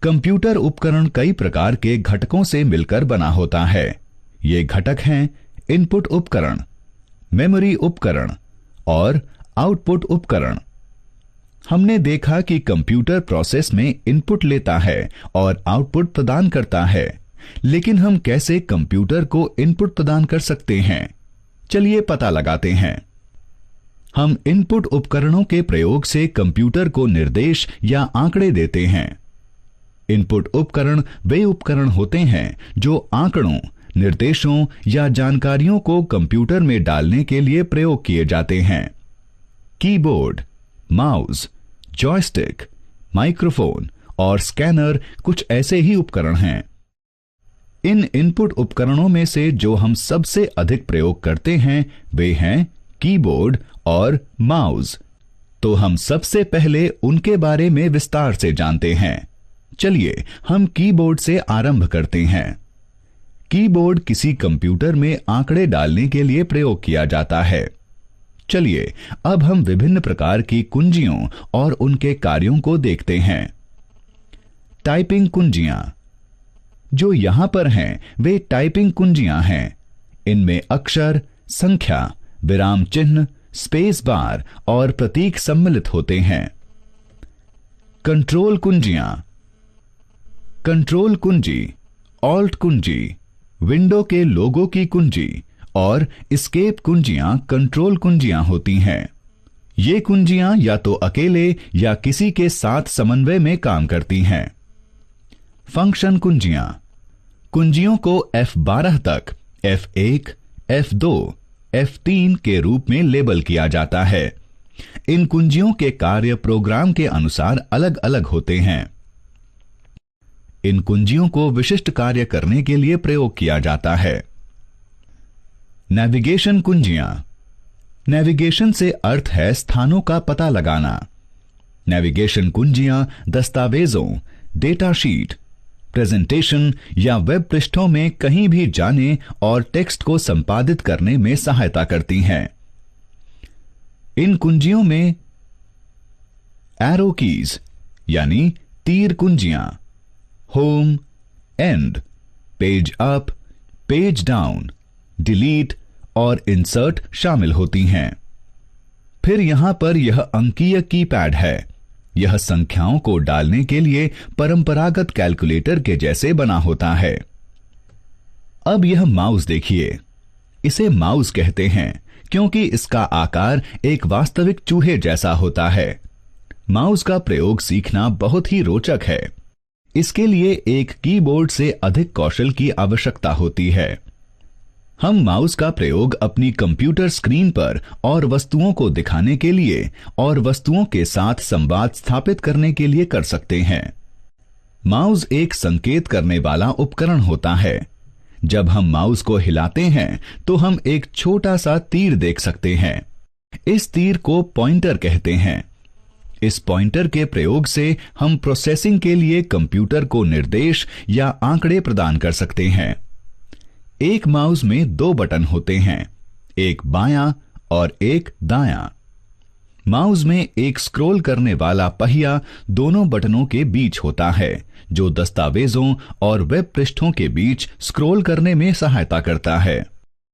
Computer उपकरण कई प्रकार के घटकों से मिलकर बना होता है। ये घटक हैं इनपुट उपकरण, मेमोरी उपकरण और आउटपुट उपकरण। हमने देखा कि कंप्यूटर प्रोसेस में इनपुट लेता है और आउटपुट प्रदान करता है, लेकिन हम कैसे कंप्यूटर को इनपुट प्रदान कर सकते हैं? चलिए पता लगाते हैं। हम इनपुट उपकरणों के प्रयोग से कंप्यूटर को निर्देश या आंकड़े देते हैं। इनपुट उपकरण वे उपकरण होते हैं जो आंकड़ों, निर्देशों या जानकारियों को कंप्यूटर में डालने के लिए प्रयोग किए जाते हैं। कीबोर्ड, माउस, जॉयस्टिक, माइक्रोफोन और स्कैनर कुछ ऐसे ही उपकरण हैं। इन इनपुट उपकरणों में से जो हम सबसे अधिक प्रयोग करते हैं वे हैं कीबोर्ड और माउस। तो हम सबसे पहले उनके बारे में विस्तार से जानते हैं। चलिए हम कीबोर्ड से आरंभ करते हैं। कीबोर्ड किसी कंप्यूटर में आंकड़े डालने के लिए प्रयोग किया जाता है। चलिए अब हम विभिन्न प्रकार की कुंजियों और उनके कार्यों को देखते हैं। टाइपिंग कुंजियां जो यहां पर हैं वे टाइपिंग कुंजियां हैं। इनमें अक्षर, संख्या, विराम चिन्ह, स्पेस बार और प्रतीक सम्मिलित होते हैं। कंट्रोल कुंजियां, कंट्रोल कुंजी, ऑल्ट कुंजी, विंडो के लोगो की कुंजी और एस्केप कुंजियां कंट्रोल कुंजियां होती हैं। ये कुंजियां या तो अकेले या किसी के साथ समन्वय में काम करती हैं। फंक्शन कुंजियां, कुंजियों को F12 तक F1, F2, F3 के रूप में लेबल किया जाता है। इन कुंजियों के कार्य प्रोग्राम के अनुसार अलग अलग होते हैं। इन कुंजियों को विशिष्ट कार्य करने के लिए प्रयोग किया जाता है। नेविगेशन कुंजियां, नेविगेशन से अर्थ है स्थानों का पता लगाना। नेविगेशन कुंजियां दस्तावेजों, डेटा शीट, प्रेजेंटेशन या वेब पृष्ठों में कहीं भी जाने और टेक्स्ट को संपादित करने में सहायता करती हैं। इन कुंजियों में एरो कीज यानी तीर कुंजियां, home, end, page up, page down, delete और इंसर्ट शामिल होती हैं। फिर यहां पर यह अंकीय कीपैड है। यह संख्याओं को डालने के लिए परंपरागत कैलकुलेटर के जैसे बना होता है। अब यह माउस देखिए। इसे माउस कहते हैं क्योंकि इसका आकार एक वास्तविक चूहे जैसा होता है। माउस का प्रयोग सीखना बहुत ही रोचक है। इसके लिए एक कीबोर्ड से अधिक कौशल की आवश्यकता होती है। हम माउस का प्रयोग अपनी कंप्यूटर स्क्रीन पर और वस्तुओं को दिखाने के लिए और वस्तुओं के साथ संवाद स्थापित करने के लिए कर सकते हैं। माउस एक संकेत करने वाला उपकरण होता है। जब हम माउस को हिलाते हैं तो हम एक छोटा सा तीर देख सकते हैं। इस तीर को पॉइंटर कहते हैं। इस पॉइंटर के प्रयोग से हम प्रोसेसिंग के लिए कंप्यूटर को निर्देश या आंकड़े प्रदान कर सकते हैं। एक माउस में दो बटन होते हैं, एक बायां और एक दायां। माउस में एक स्क्रॉल करने वाला पहिया दोनों बटनों के बीच होता है, जो दस्तावेजों और वेब पृष्ठों के बीच स्क्रॉल करने में सहायता करता है।